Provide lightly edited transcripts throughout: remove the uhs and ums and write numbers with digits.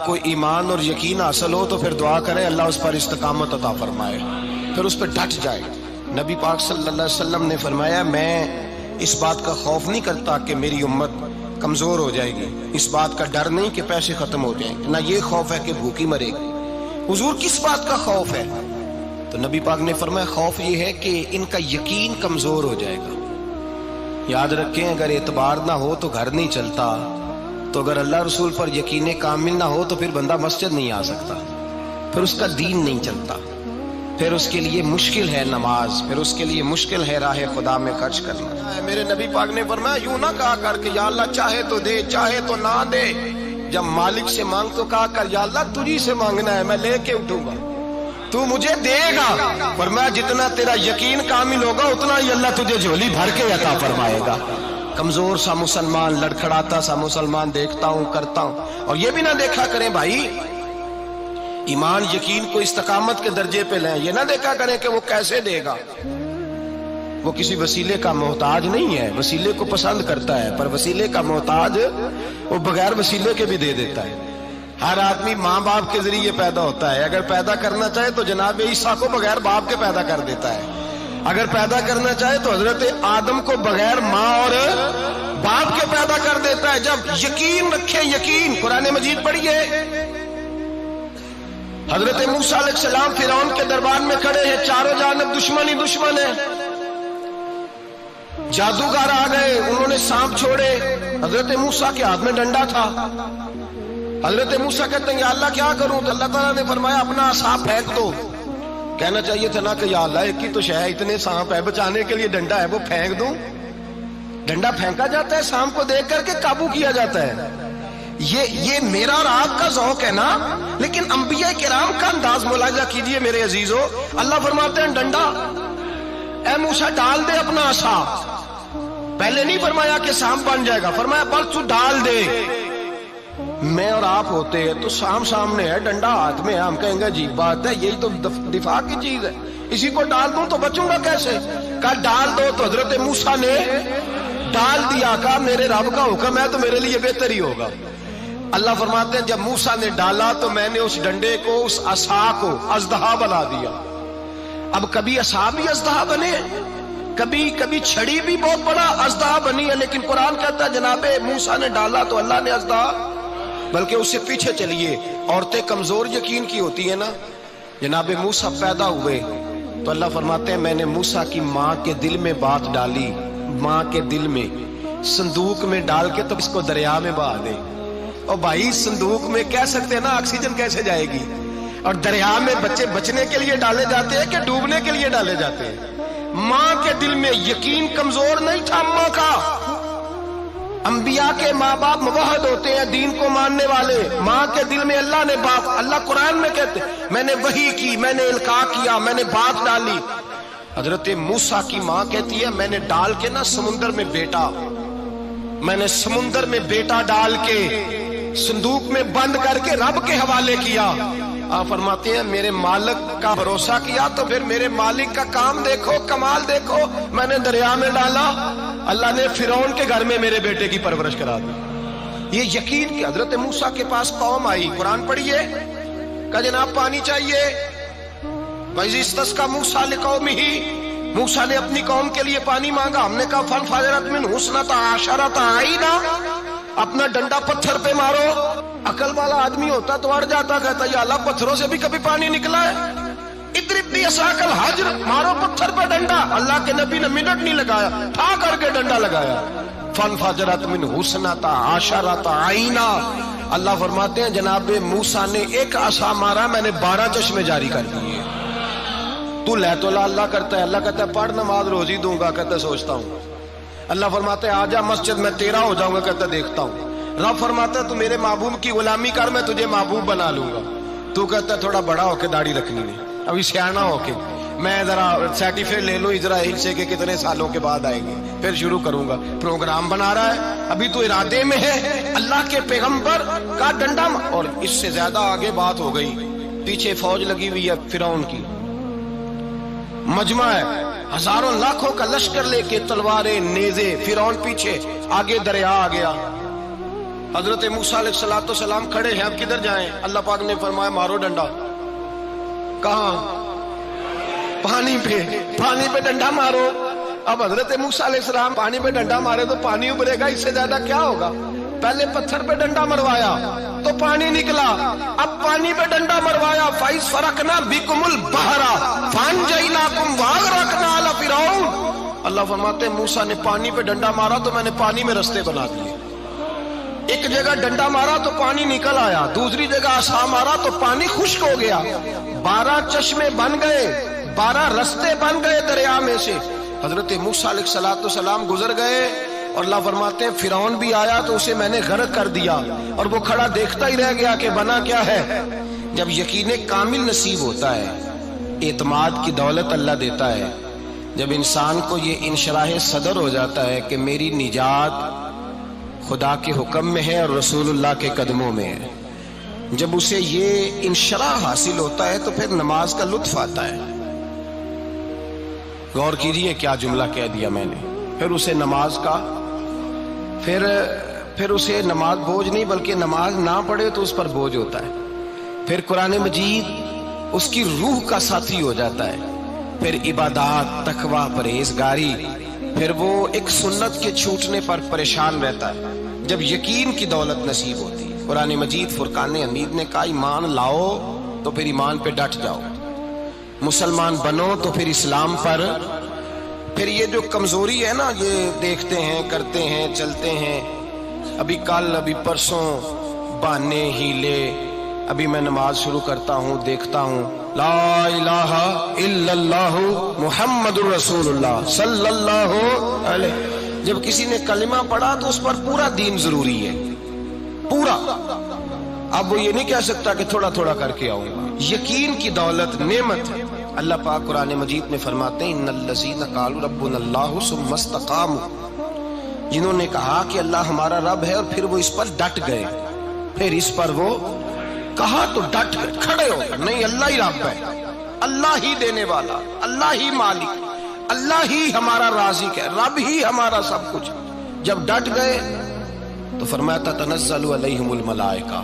کو ایمان اور یقین حاصل ہو تو پھر دعا کریں اللہ اس پر استقامت عطا فرمائے، پھر اس پہ ڈٹ جائے۔ نبی پاک صلی اللہ علیہ وسلم نے فرمایا میں اس بات کا خوف نہیں کرتا کہ میری امت کمزور ہو جائے گی، اس بات کا ڈر نہیں کہ پیسے ختم ہو جائیں گے، نہ یہ خوف ہے کہ بھوکی مرے گی۔ حضور کس بات کا خوف ہے؟ تو نبی پاک نے فرمایا خوف یہ ہے کہ ان کا یقین کمزور ہو جائے گا۔ یاد رکھیں اگر اعتبار نہ ہو تو گھر نہیں چلتا، تو اگر اللہ رسول پر یقین کامل نہ ہو تو پھر بندہ مسجد نہیں آ سکتا، پھر اس کا دین نہیں چلتا، پھر اس کے لیے مشکل ہے نماز، پھر اس کے لیے مشکل ہے راہ خدا میں خرچ کرنا۔ میرے نبی پاک نے فرمایا یوں نہ کہا کر کہ یا اللہ چاہے تو دے چاہے تو نہ دے، جب مالک سے مانگ تو کہا کر یا اللہ تجھی سے مانگنا ہے، میں لے کے اٹھوں گا، تو مجھے دے گا۔ فرمایا جتنا تیرا یقین کامل ہوگا اتنا ہی اللہ تجھے جھولی بھر کے عطا فرمائے گا۔ کمزور سا مسلمان، لڑکھڑاتا سا مسلمان دیکھتا ہوں کرتا ہوں، اور یہ بھی نہ دیکھا کریں بھائی ایمان یقین کو استقامت کے درجے پہ لیں، یہ نہ دیکھا کریں کہ وہ کیسے دے گا، وہ کسی وسیلے کا محتاج نہیں ہے، وسیلے کو پسند کرتا ہے، پر وسیلے کا محتاج وہ بغیر وسیلے کے بھی دے دیتا ہے۔ ہر آدمی ماں باپ کے ذریعے پیدا ہوتا ہے، اگر پیدا کرنا چاہے تو جناب عیسیٰ کو بغیر باپ کے پیدا کر دیتا ہے، اگر پیدا کرنا چاہے تو حضرت آدم کو بغیر ماں اور باپ کے پیدا کر دیتا ہے۔ جب یقین رکھیں، یقین قرآن مجید پڑھیے، حضرت موسیٰ علیہ السلام فرعون کے دربار میں کھڑے ہیں، چاروں جانب دشمن ہی دشمن ہے، جادوگر آ گئے، انہوں نے سانپ چھوڑے، حضرت موسیٰ کے ہاتھ میں ڈنڈا تھا، حضرت موسیٰ کہتے ہیں یا اللہ کیا کروں؟ تو اللہ تعالیٰ نے فرمایا اپنا عصا پھینک دو۔ کہنا چاہیے تھا نا کہ یا اللہ ایک ہی تو شے ہے، اتنے سانپ ہے، بچانے کے لیے ڈنڈا ہے وہ پھینک دوں؟ ڈنڈا پھینکا جاتا ہے، سانپ کو دیکھ کر کے قابو کیا جاتا ہے۔ یہ میرا اور آپ کا ذوق ہے نا، لیکن انبیاء کرام کا انداز ملاحظہ کیجئے میرے عزیزو۔ اللہ فرماتے ہیں ڈنڈا، اے موسیٰ ڈال دے اپنا عصا، پہلے نہیں فرمایا کہ سانپ بن جائے گا، فرمایا بس تو ڈال دے۔ میں اور آپ ہوتے ہیں تو سام سامنے ہے، ڈنڈا ہاتھ میں ہے، ہم کہیں گے عجیب بات ہے، یہی تو دفاع کی چیز ہے، اسی کو ڈال دوں تو بچوں گا کیسے؟ کہا ڈال دو، تو حضرت موسیٰ نے ڈال دیا، کہا میرے رب کا حکم ہے تو میرے لیے بہتر ہی ہوگا۔ اللہ فرماتے ہیں جب موسیٰ نے ڈالا تو میں نے اس ڈنڈے کو، اس عصا کو اژدہا بنا دیا۔ اب کبھی عصا بھی اژدہا بنے، کبھی چھڑی بھی بہت بڑا اژدہا بنی ہے، لیکن قرآن کہتا ہے جناب موسیٰ نے ڈالا تو اللہ نے اژدہا، بلکہ اس سے پیچھے چلیے، عورتیں کمزور یقین کی ہوتی ہیں نا، جناب موسیٰ پیدا ہوئے تو اللہ فرماتے ہیں میں نے موسیٰ کی ماں کے دل میں بات ڈالی، ماں کے دل میں صندوق میں ڈال کے تو اس کو دریا میں بہا دے۔ اور بھائی صندوق میں کہہ سکتے ہیں نا آکسیجن کیسے جائے گی، اور دریا میں بچے بچنے کے لیے ڈالے جاتے ہیں کہ ڈوبنے کے لیے ڈالے جاتے ہیں؟ ماں کے دل میں یقین کمزور نہیں تھا ماں کا۔ انبیاء کے ماں باپ موحد ہوتے ہیں، دین کو ماننے والے، ماں کے دل میں اللہ نے بات، اللہ قرآن میں کہتے میں نے وحی کی، میں نے القاء کیا، میں نے بات ڈالی۔ حضرت موسیٰ کی ماں کہتی ہے میں نے ڈال کے نا سمندر میں بیٹا، میں نے سمندر میں بیٹا ڈال کے صندوق میں بند کر کے رب کے حوالے کیا۔ آپ فرماتے ہیں میرے مالک کا بھروسہ کیا تو پھر میرے مالک کا کام دیکھو، کمال دیکھو، میں نے دریا میں ڈالا، اللہ نے فرعون کے گھر میں میرے بیٹے کی پرورش کرا دی۔ یہ یقین کہ حضرت موسیٰ کے پاس قوم آئی، قرآن پڑھیے، کہ جناب پانی چاہیے، وَإِذِ اسْتَسْقَىٰ مُوسَىٰ لِقَوْمِهِ، موسیٰ نے اپنی قوم کے لیے پانی مانگا، ہم نے کہا فَانْفَجَرَتْ مِنْهُ اثْنَتَا عَشَرَةَ عَيْنًا، اپنا ڈنڈا پتھر پہ مارو۔ عقل والا آدمی ہوتا تو اڑ جاتا، کہتا یا اللہ پتھروں سے بھی کبھی پانی نکلا ہے؟ اضرب بعصاک الحجر، مارو پتھر پہ ڈنڈا۔ اللہ کے نبی نے منٹ نہیں لگایا، ٹھا کر کے ڈنڈا لگایا، فانفجرت منہ اثنتا عشرۃ عینا۔ اللہ فرماتے ہیں جناب موسیٰ نے ایک عصا مارا، میں نے 12 چشمے جاری کر دیے۔ تو لے تو لا اللہ کرتا ہے، اللہ کہتا ہے پڑھ نماز روزی دوں گا، کہتا ہے سوچتا ہوں۔ اللہ فرماتا ہے آجا مسجد میں تیرا ہو جاؤں گا، کہتا ہے دیکھتا ہوں۔ رب فرماتا ہے تو میرے محبوب کی غلامی کر، میں تجھے محبوب بنا لوں گا۔ تو کہتا ہے تھوڑا بڑا ہو کے داڑھی رکھنی نہیں، ابھی سیانا ہو کے میں ذرا سرٹیفکیٹ لے لوں اسرائیل سے کہ کتنے سالوں کے بعد آئیں گے، پھر شروع کروں گا۔ پروگرام بنا رہا ہے، ابھی تو ارادے میں ہے۔ اللہ کے پیغمبر کا ڈنڈا، اور اس سے زیادہ آگے بات ہو گئی، پیچھے فوج لگی ہوئی ہے فرعون کی، مجمع ہے، ہزاروں لاکھوں کا لشکر لے کے، تلواریں نیزے، فرعون پیچھے، آگے دریا آ گیا۔ حضرت موسیٰ علیہ السلام کھڑے ہیں، اب کدھر جائیں؟ اللہ پاک نے فرمایا مارو ڈنڈا۔ کہاں؟ پانی پہ ڈنڈا مارو۔ اب حضرت موسیٰ علیہ السلام پانی پہ ڈنڈا مارے تو پانی ابھرے گا، اس سے زیادہ کیا ہوگا؟ پہلے پتھر پہ ڈنڈا مروایا تو پانی نکلا، اب پانی پہ ڈنڈا مروایا، فَإِذْ فَرَقْنَا بِكُمُ الْبَحْرَ فَأَنْجَيْنَاكُمْ وَأَغْرَقْنَا آلَ فِرْعَوْنَ۔ اللہ فرماتے ہیں موسیٰ نے پانی پہ ڈنڈا مارا تو میں نے پانی میں رستے بنا دیے۔ ایک جگہ ڈنڈا مارا تو پانی نکل آیا، دوسری جگہ عصا مارا تو پانی خشک ہو گیا، 12 چشمے بن گئے، 12 رستے بن گئے دریا میں سے۔ حضرت موسیٰ علیہ السلام گزر گئے اور اللہ فرماتے ہیں فرعون بھی آیا تو اسے میں نے غرق کر دیا، اور وہ کھڑا دیکھتا ہی رہ گیا کہ بنا کیا ہے۔ جب یقین کامل نصیب ہوتا ہے، اعتماد کی دولت اللہ دیتا ہے، جب انسان کو یہ انشراح صدر ہو جاتا ہے کہ میری نجات خدا کے حکم میں ہے اور رسول اللہ کے قدموں میں ہے، جب اسے یہ انشراح حاصل ہوتا ہے تو پھر نماز کا لطف آتا ہے۔ غور کیجئے کیا جملہ کہہ دیا میں نے، پھر اسے نماز کا پھر اسے نماز بوجھ نہیں بلکہ نماز نہ پڑھے تو اس پر بوجھ ہوتا ہے، پھر قرآن مجید اس کی روح کا ساتھی ہو جاتا ہے، پھر عبادات، تقوی، پرہیزگاری، پھر وہ ایک سنت کے چھوٹنے پر پریشان رہتا ہے جب یقین کی دولت نصیب ہوتی ہے۔ قرآن مجید فرقان حمید نے کہا ایمان لاؤ تو پھر ایمان پہ ڈٹ جاؤ، مسلمان بنو تو پھر اسلام پر۔ پھر یہ جو کمزوری ہے نا، یہ دیکھتے ہیں، کرتے ہیں، چلتے ہیں، ابھی کل ابھی پرسوں بہانے ہیلے، ابھی میں نماز شروع کرتا ہوں دیکھتا ہوں لا الہ الا اللہ محمد الرسول اللہ صلی اللہ علیہ، جب کسی نے کلمہ پڑھا تو اس پر پورا دین ضروری ہے، پورا۔ اب وہ یہ نہیں کہہ سکتا کہ تھوڑا تھوڑا کر کے آؤں گا۔ یقین کی دولت نعمت ہے۔ اللہ پاک قرآن مجید میں فرماتے ہیں ان الذین قالوا ربنا اللہ ثم استقاموا، جنہوں نے کہا کہ اللہ ہمارا رب ہے اور پھر وہ اس پر ڈٹ گئے، پھر اس پر وہ کہا تو ڈٹ گئے، کھڑے ہو گئے، نہیں اللہ ہی رب ہے، اللہ ہی دینے والا، اللہ ہی مالک، اللہ ہی ہمارا رازق ہے، رب ہی ہمارا سب کچھ۔ جب ڈٹ گئے تو فرمایا تتنزل علیہم الملائکہ،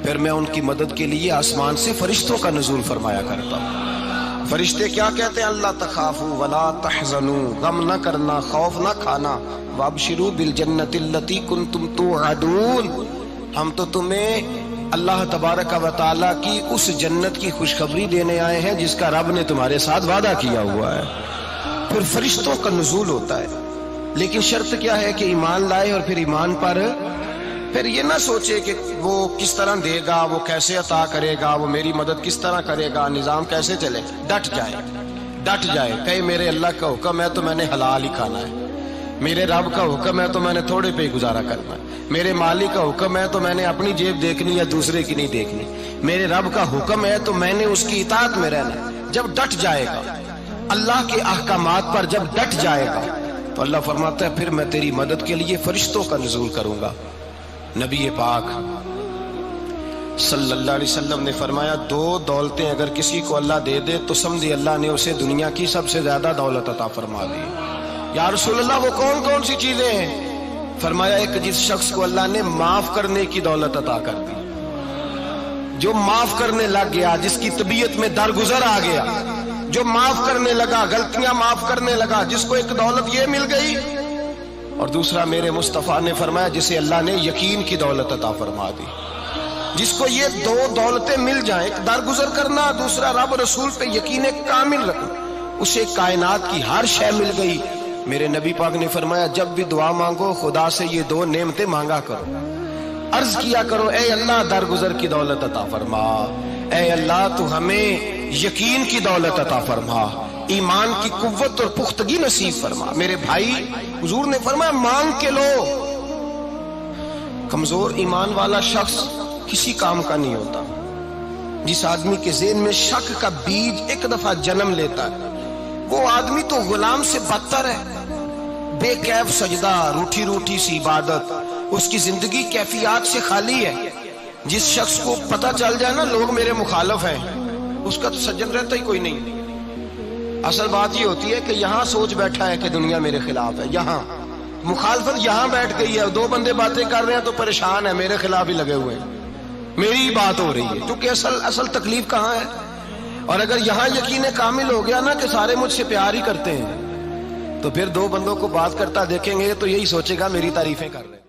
پھر میں ان کی مدد کے لیے آسمان سے فرشتوں کا نزول فرمایا کرتا ہوں۔ فرشتے کیا کہتے ہیں؟ اللہ تخافوا ولا تحزنوا، غم نہ کرنا، خوف نہ کھانا، وابشروا بالجنۃ التی کنتم توعدون، ہم تو تمہیں اللہ تبارک و تعالیٰ کی اس جنت کی خوشخبری دینے آئے ہیں جس کا رب نے تمہارے ساتھ وعدہ کیا ہوا ہے۔ پھر فرشتوں کا نزول ہوتا ہے، لیکن شرط کیا ہے کہ ایمان لائے، اور پھر ایمان پر پھر یہ نہ سوچے کہ وہ کس طرح دے گا، وہ کیسے عطا کرے گا، وہ میری مدد کس طرح کرے گا، نظام کیسے چلے، ڈٹ جائے کہے میرے اللہ کا حکم ہے تو میں نے حلال ہی کھانا ہے، میرے رب کا حکم ہے تو میں نے تھوڑے پہ ہی گزارا کرنا ہے، میرے مالک کا حکم ہے تو میں نے اپنی جیب دیکھنی یا دوسرے کی نہیں دیکھنی، میرے رب کا حکم ہے تو میں نے اس کی اطاعت میں رہنا۔ جب ڈٹ جائے گا اللہ کے احکامات پر، جب ڈٹ جائے گا تو اللہ فرماتا ہے پھر میں تیری مدد کے لیے فرشتوں کا نزول کروں گا۔ نبی پاک صلی اللہ علیہ وسلم نے فرمایا 2 دولتیں اگر کسی کو اللہ دے دے تو سمجھے اللہ نے اسے دنیا کی سب سے زیادہ دولت عطا فرما دی۔ یا رسول اللہ وہ کون کون سی چیزیں ہیں؟ فرمایا ایک جس شخص کو اللہ نے معاف کرنے کی دولت عطا کر دی، جو معاف کرنے لگ گیا، جس کی طبیعت میں درگزر آ گیا، جو معاف کرنے لگا، غلطیاں معاف کرنے لگا، جس کو ایک دولت یہ مل گئی۔ اور دوسرا میرے مصطفیٰ نے فرمایا جسے اللہ نے یقین کی دولت عطا فرما دی، جس کو یہ 2 دولتیں مل جائیں، ایک درگزر کرنا، دوسرا رب رسول پہ یقین کامل رکھنا، اسے کائنات کی ہر شے مل گئی۔ میرے نبی پاک نے فرمایا جب بھی دعا مانگو خدا سے یہ 2 نعمتیں مانگا کرو، عرض کیا کرو اے اللہ درگزر کی دولت عطا فرما، اے اللہ تو ہمیں یقین کی دولت عطا فرما، ایمان کی قوت اور پختگی نصیب فرما۔ میرے بھائی حضور نے فرمایا مانگ کے لو۔ کمزور ایمان والا شخص کسی کام کا نہیں ہوتا۔ جس آدمی کے ذہن میں شک کا بیج ایک دفعہ جنم لیتا ہے وہ آدمی تو غلام سے بدتر ہے، بے کیف سجدہ، روٹھی روٹھی سی عبادت، اس کی زندگی کیفیات سے خالی ہے۔ جس شخص کو پتہ چل جائے نا لوگ میرے مخالف ہیں، اس کا تو سجن رہتا ہی کوئی نہیں۔ اصل بات یہ ہوتی ہے کہ یہاں سوچ بیٹھا ہے کہ دنیا میرے خلاف ہے، یہاں مخالفت یہاں بیٹھ گئی ہے، دو بندے باتیں کر رہے ہیں تو پریشان ہے، میرے خلاف ہی لگے ہوئے ہیں، میری ہی بات ہو رہی ہے، کیونکہ اصل تکلیف کہاں ہے؟ اور اگر یہاں یقین کامل ہو گیا نا کہ سارے مجھ سے پیار ہی کرتے ہیں، تو پھر دو بندوں کو بات کرتا دیکھیں گے تو یہی سوچے گا میری تعریفیں کر رہے ہیں۔